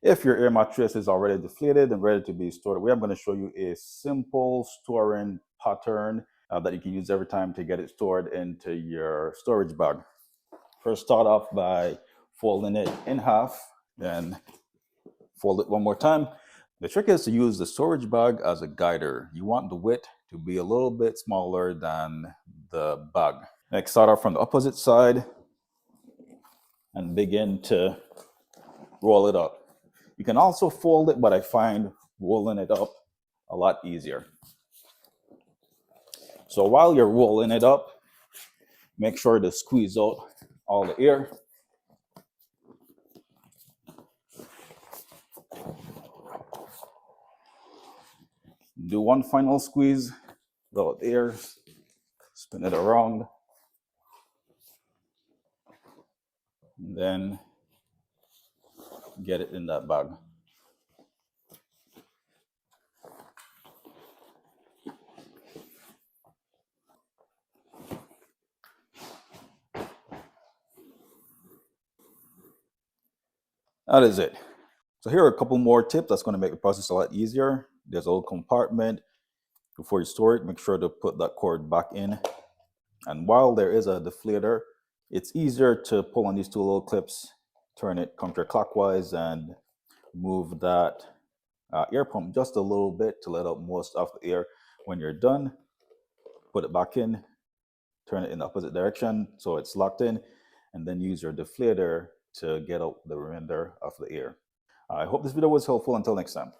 If your air mattress is already deflated and ready to be stored away, I'm going to show you a simple storing pattern that you can use every time to get it stored into your storage bag. First, start off by folding it in half, then fold it one more time. The trick is to use the storage bag as a guider. You want the width to be a little bit smaller than the bag. Next, start off from the opposite side and begin to roll it up. You can also fold it, but I find rolling it up a lot easier. So while you're rolling it up, make sure to squeeze out all the air. Do one final squeeze out the air, spin it around, and then get it in that bag. That is it. So here are a couple more tips that's going to make the process a lot easier. There's a little compartment. Before you store it, make sure to put that cord back in. And while there is a deflator, it's easier to pull on these two little clips, turn it counterclockwise, and move that air pump just a little bit to let out most of the air. When you're done, put it back in, turn it in the opposite direction so it's locked in, and then use your deflator to get out the remainder of the air. I hope this video was helpful. Until next time.